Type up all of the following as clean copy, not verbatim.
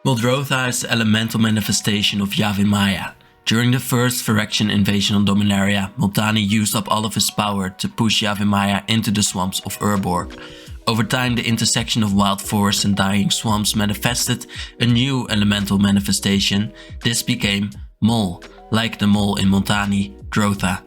Muldrotha is the elemental manifestation of Yahweh Maya. During the first Phyrexian invasion on Dominaria, Multani used up all of his power to push Yahweh Maya into the swamps of Urborg. Over time, the intersection of wild forests and dying swamps manifested a new elemental manifestation. This became Mol, like the mole in Multani, Drotha.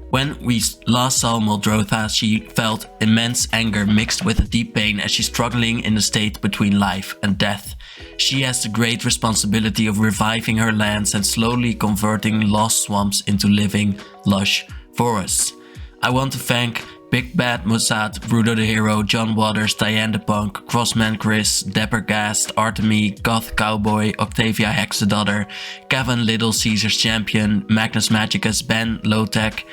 When we last saw Muldrotha, she felt immense anger mixed with deep pain as she's struggling in the state between life and death. She has the great responsibility of reviving her lands and slowly converting lost swamps into living, lush forests. I want to thank Big Bad Mossad, Rudo the Hero, John Waters, Diane the Punk, Crossman Chris, Dapper Gast, Artemy, Goth Cowboy, Octavia Hexadaughter, Kevin Little, Caesar's Champion, Magnus Magicus, Ben Lowtech,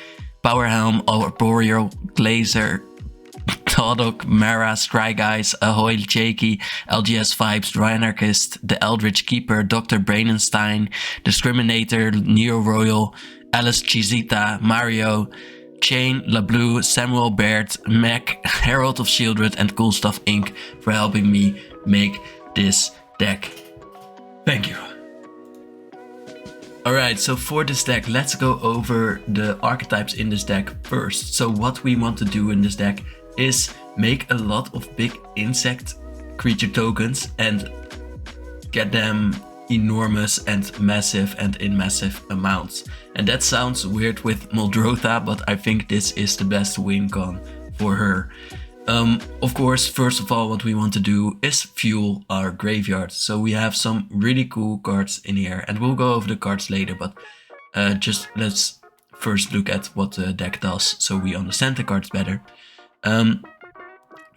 Powerhelm, Arboreal, Glazer, Todok, Mara, Scry Guys, Ahoy Jakey, LGS Vibes, Ryanarchist, The Eldritch Keeper, Dr. Brainenstein, Discriminator, Neo Royal, Alice Chizita, Mario, Chain, LaBlue, Samuel Baird, Mac, Herald of Shieldred, and Cool Stuff Inc. for helping me make this deck. Thank you. Alright, so for this deck, let's go over the archetypes in this deck first. So what we want to do in this deck is make a lot of big insect creature tokens and get them enormous and massive and in massive amounts. And that sounds weird with Muldrotha, but I think this is the best win con for her. Of course, first of all, what we want to do is fuel our graveyard. So we have some really cool cards in here, and we'll go over the cards later, but just let's first look at what the deck does so we understand the cards better.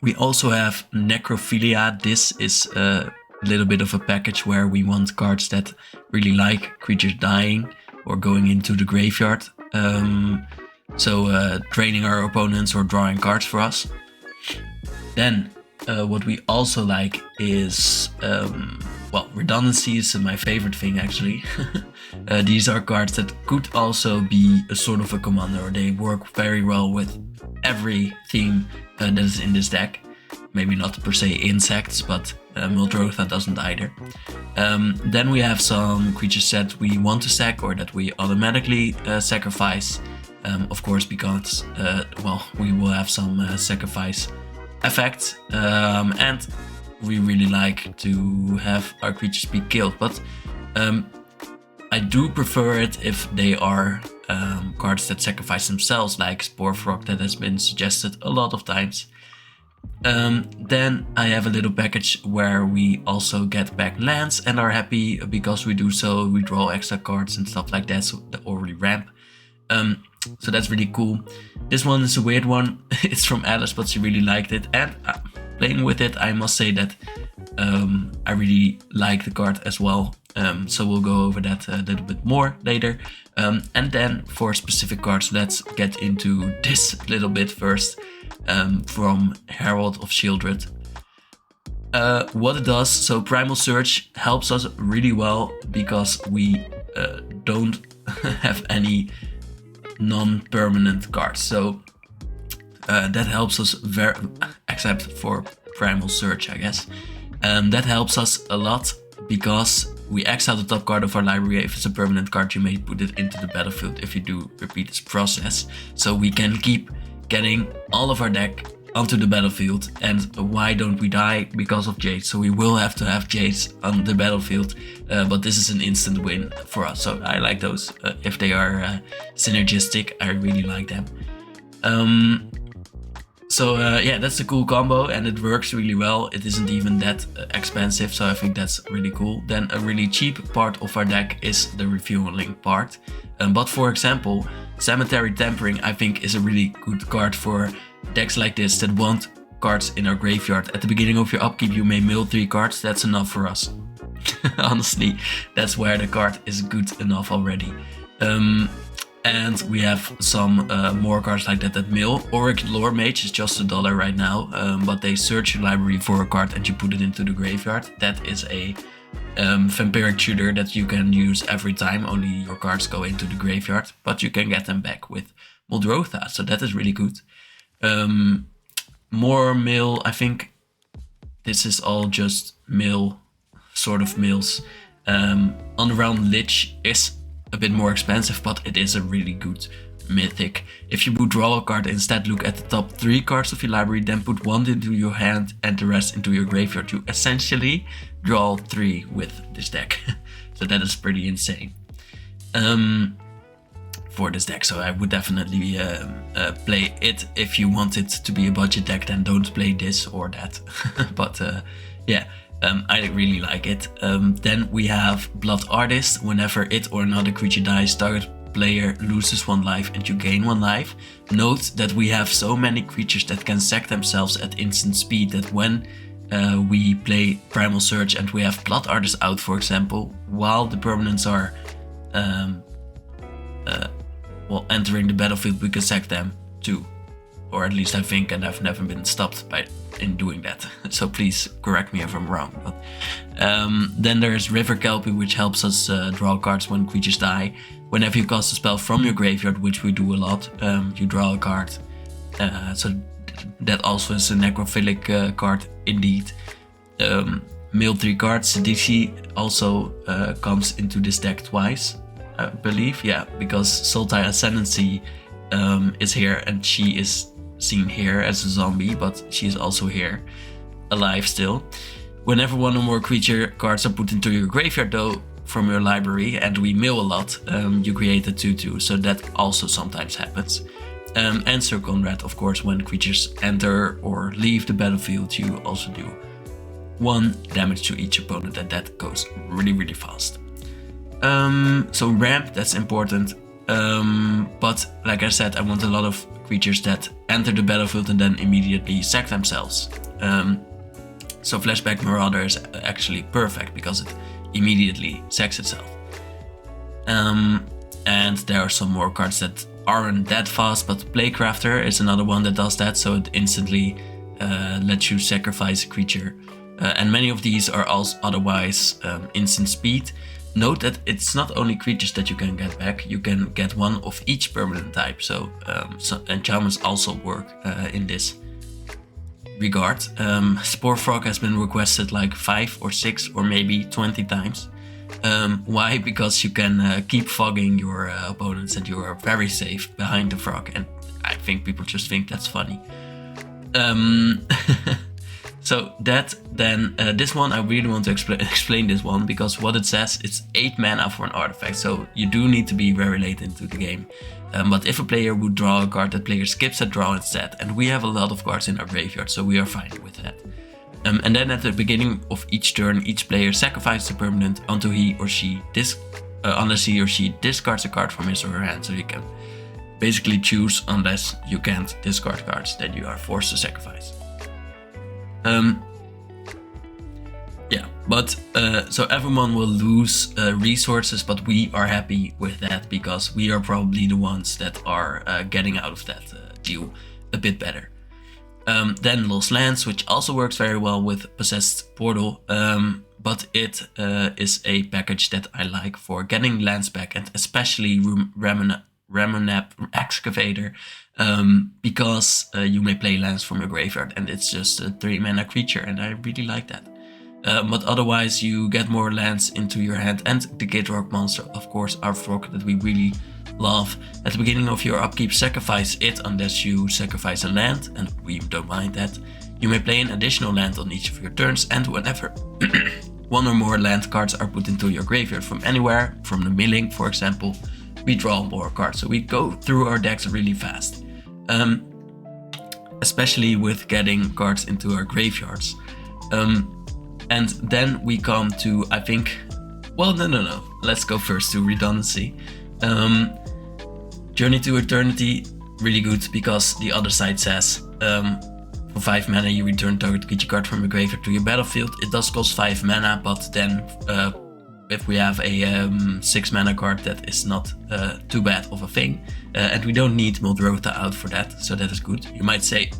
We also have Necrophilia. This is a little bit of a package where we want cards that really like creatures dying or going into the graveyard. Draining our opponents or drawing cards for us. Then what we also like is, redundancy is my favorite thing actually. These are cards that could also be a sort of a commander. They work very well with every theme that is in this deck. Maybe not per se insects, but Muldrotha doesn't either. Then we have some creatures that we want to sack or that we automatically sacrifice. Of course, because we will have some sacrifice effects, and we really like to have our creatures be killed, but I do prefer it if they are cards that sacrifice themselves, like Sporefrog that has been suggested a lot of times. Then I have a little package where we also get back lands and are happy because we do so. We draw extra cards and stuff like that, so the already ramp. So that's really cool. This one is a weird one. It's from Alice, but she really liked it. And playing with it, I must say that I really like the card as well. So we'll go over that a little bit more later. And then for specific cards, let's get into this little bit first. From Herald of Shieldred. What it does, so Primal Surge helps us really well because we don't have any non-permanent cards. So that helps us except for Primal Surge, I guess. That helps us a lot because we exile the top card of our library. If it's a permanent card, you may put it into the battlefield if you do repeat this process. So we can keep getting all of our deck onto the battlefield. And why don't we die? Because of Jade. So we will have to have Jades on the battlefield, but this is an instant win for us. So I like those. If they are synergistic, I really like them. That's a cool combo and it works really well. It isn't even that expensive, so I think that's really cool. Then a really cheap part of our deck is the refueling part. But for example, Cemetery Tampering I think is a really good card for decks like this that want cards in our graveyard. At the beginning of your upkeep you may mill 3 cards, that's enough for us. Honestly, that's where the card is good enough already. And we have some more cards like that mill. Auric Lore Mage is just $1 right now, but they search your library for a card and you put it into the graveyard. That is a vampiric tutor that you can use every time, only your cards go into the graveyard, but you can get them back with Muldrotha, so that is really good. More mill, I think this is all just mill sort of mills. On the round Lich is a bit more expensive, but it is a really good mythic. If you would draw a card, instead look at the top 3 cards of your library, then put 1 into your hand and the rest into your graveyard. You essentially draw 3 with this deck. So that is pretty insane for this deck. So I would definitely play it. If you want it to be a budget deck, then don't play this or that. But yeah, I really like it. Then we have Blood Artist. Whenever it or another creature dies, target player loses 1 life and you gain 1 life. Note that we have so many creatures that can sack themselves at instant speed that when we play Primal Surge and we have Blood Artist out, for example, while the permanents are well, entering the battlefield, we can sack them too. Or at least I think, and I've never been stopped in doing that. So please correct me if I'm wrong. But then there's River Kelpie, which helps us draw cards when creatures die. Whenever you cast a spell from your graveyard, which we do a lot, you draw a card. So that also is a necrophilic card indeed. Mill 3 cards. DC also comes into this deck twice, I believe. Yeah, because Sultai Ascendancy is here and she is seen here as a zombie, but she is also here, alive still. Whenever 1 or more creature cards are put into your graveyard though from your library, and we mill a lot, you create a 2/2, so that also sometimes happens. And Sir Conrad, of course, when creatures enter or leave the battlefield, you also do 1 damage to each opponent, and that goes really, really fast. So ramp, that's important. But like I said, I want a lot of creatures that enter the battlefield and then immediately sack themselves. So Flashback Marauder is actually perfect because it immediately sacks itself. And there are some more cards that aren't that fast, but Playcrafter is another one that does that, so it instantly lets you sacrifice a creature. And many of these are also otherwise instant speed. Note that it's not only creatures that you can get back, you can get 1 of each permanent type, so enchantments also work in this regard. Spore Frog has been requested like 5 or 6 or maybe 20 times. Why? Because you can keep fogging your opponents and you are very safe behind the frog, and I think people just think that's funny. So that then, this one I really want to explain this one, because what it says, it's 8 mana for an artifact, so you do need to be very late into the game. But if a player would draw a card, that player skips that draw instead, and we have a lot of cards in our graveyard, so we are fine with that. And then at the beginning of each turn, each player sacrifices a permanent until he or she unless he or she discards a card from his or her hand, so you can basically choose unless you can't discard cards, then you are forced to sacrifice. Yeah, but so everyone will lose resources, but we are happy with that because we are probably the ones that are getting out of that deal a bit better. Then Lost Lands, which also works very well with Possessed Portal, but it is a package that I like for getting lands back, and especially Ramonap Excavator, because you may play lands from your graveyard and it's just a 3 mana creature, and I really like that. But otherwise you get more lands into your hand, and the Gitrog monster, of course, our frog that we really love. At the beginning of your upkeep, sacrifice it unless you sacrifice a land, and we don't mind that. You may play an additional land on each of your turns, and whenever 1 or more land cards are put into your graveyard from anywhere, from the milling for example, we draw more cards, so we go through our decks really fast. Especially with getting cards into our graveyards. And then we come to, I think, well, no, let's go first to redundancy. Journey to Eternity, really good, because the other side says, for 5 mana you return target creature card from your graveyard to your battlefield. It does cost 5 mana, but then if we have a 6 mana card, that is not too bad of a thing. And we don't need Muldrotha out for that, so that is good. You might say,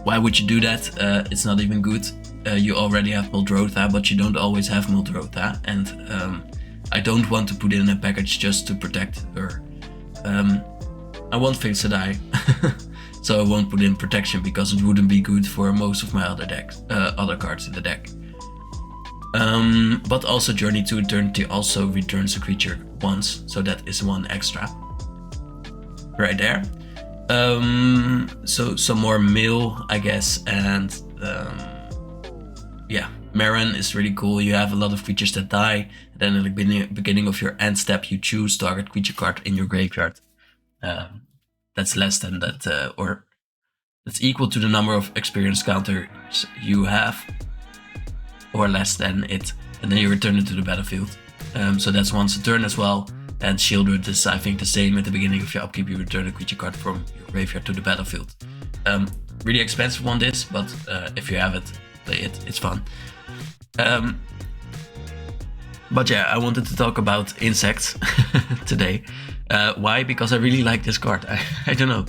why would you do that? It's not even good. You already have Muldrotha, but you don't always have Muldrotha, and I don't want to put in a package just to protect her. I want things to die, so I won't put in protection because it wouldn't be good for most of my other decks, other cards in the deck. But also Journey to Eternity also returns a creature once, so that is 1 extra. Right there. So some more mill, I guess, and yeah, Marin is really cool. You have a lot of creatures that die. Then at the beginning of your end step, you choose target creature card in your graveyard. That's less than that, or that's equal to the number of experience counters you have, or less than it, and then you return it to the battlefield. So that's once a turn as well. And Shieldred is, I think, the same. At the beginning of your upkeep, you return a creature card from your graveyard to the battlefield. Really expensive one, this, but if you have it, play it. It's fun. But yeah, I wanted to talk about insects today. Why? Because I really like this card. I don't know.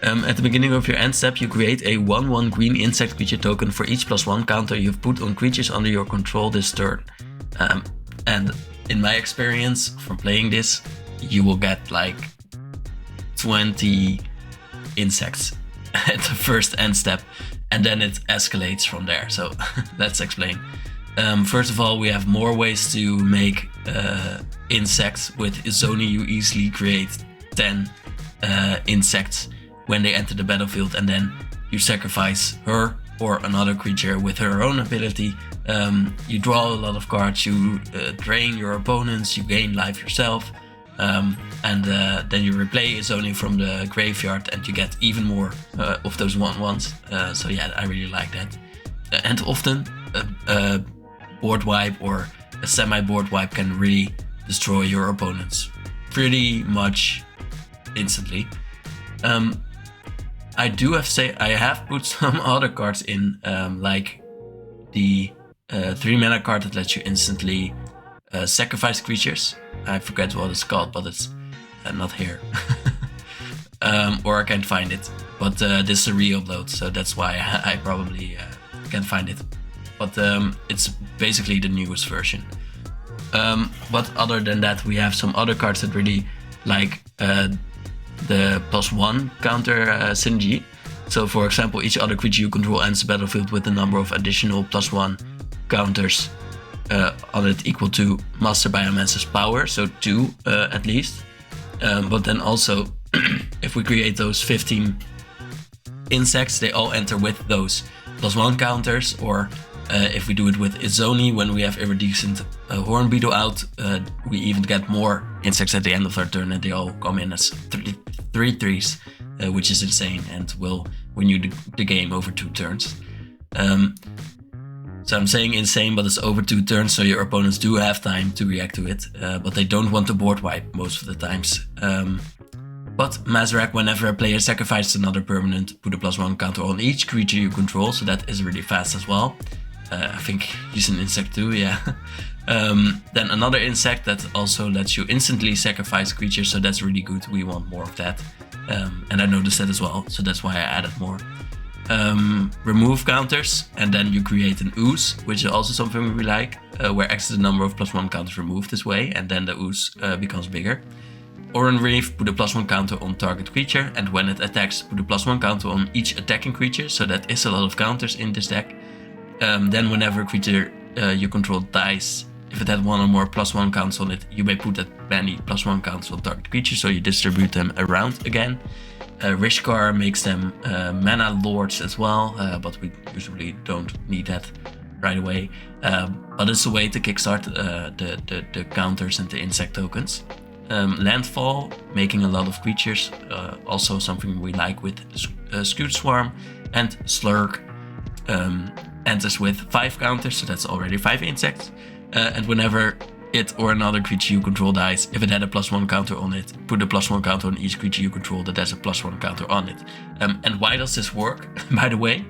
At the beginning of your end step, you create a 1/1 green insect creature token for each +1 counter you've put on creatures under your control this turn. And in my experience from playing this, you will get like 20 insects at the first end step, and then it escalates from there. So let's explain. First of all, we have more ways to make insects. With Izoni, you easily create 10 insects when they enter the battlefield, and then you sacrifice her or another creature with her own ability. You draw a lot of cards, you drain your opponents, you gain life yourself, and then you replay Izoni from the graveyard and you get even more of those 1/1s. So yeah, I really like that. And often a board wipe or a semi-board wipe can really destroy your opponents pretty much instantly. I do have to say I have put some other cards in, like the 3 mana card that lets you instantly sacrifice creatures. I forget what it's called, but it's not here. Or I can't find it. But this is a re-upload, so that's why I probably can't find it. But it's basically the newest version. But other than that, we have some other cards that really like the +1 counter synergy. So for example, each other creature you control enters the battlefield with a number of additional +1 counters on it equal to Master Biomancer's power, so 2 at least. But then also, if we create those 15 insects, they all enter with those +1 counters, or if we do it with Izoni, when we have Iridescent Hornbeetle out, we even get more insects at the end of our turn, and they all come in as 3/3s, which is insane, and will win you the game over 2 turns. So I'm saying insane, but it's over 2 turns, so your opponents do have time to react to it, but they don't want to board wipe most of the times. But Mazrak, whenever a player sacrifices another permanent, put a +1 counter on each creature you control, so that is really fast as well. I think he's an insect too, yeah. Then another insect that also lets you instantly sacrifice creatures, so that's really good. We want more of that. And I noticed that as well, so that's why I added more. Remove counters, and then you create an ooze, which is also something we like, where X is the number of +1 counters removed this way, and then the ooze becomes bigger. Oran Reef, put a +1 counter on target creature, and when it attacks, put a +1 counter on each attacking creature, so that is a lot of counters in this deck. Then whenever a creature you control dies, if it had 1 or more +1 counters on it, you may put that many +1 counters on target creature, so you distribute them around again. Rishkar makes them mana lords as well, but we usually don't need that right away. But it's a way to kickstart the counters and the insect tokens. Landfall, making a lot of creatures, also something we like with Scute Swarm, and Slurk enters with 5 counters, so that's already 5 insects. And whenever it or another creature you control dies, if it had a +1 counter on it, put a +1 counter on each creature you control that has a +1 counter on it. And why does this work, by the way?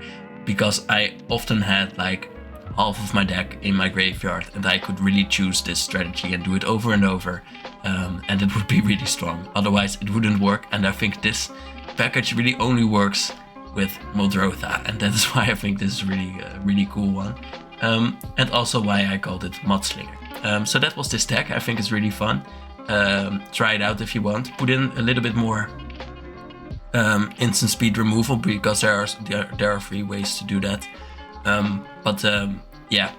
Because I often had like half of my deck in my graveyard, and I could really choose this strategy and do it over and over, and it would be really strong. Otherwise it wouldn't work, and I think this package really only works with Muldrotha, and that is why I think this is really a really cool one. And also why I called it Mudslinger. So that was this deck. I think it's really fun. Try it out if you want. Put in a little bit more instant speed removal, because there are 3 ways to do that. Yeah,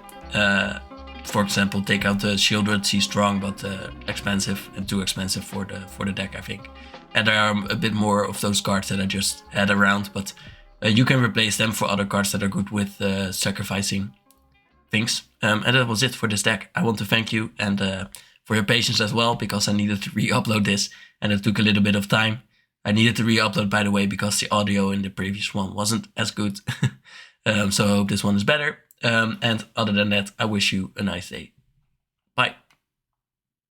for example, take out the Shieldred, see strong but expensive and too expensive for the deck, I think. And there are a bit more of those cards that I just had around, but you can replace them for other cards that are good with sacrificing things. And that was it for this deck. I want to thank you and for your patience as well, because I needed to re-upload this and it took a little bit of time. I needed to re-upload, by the way, because the audio in the previous one wasn't as good. So I hope this one is better. And other than that, I wish you a nice day.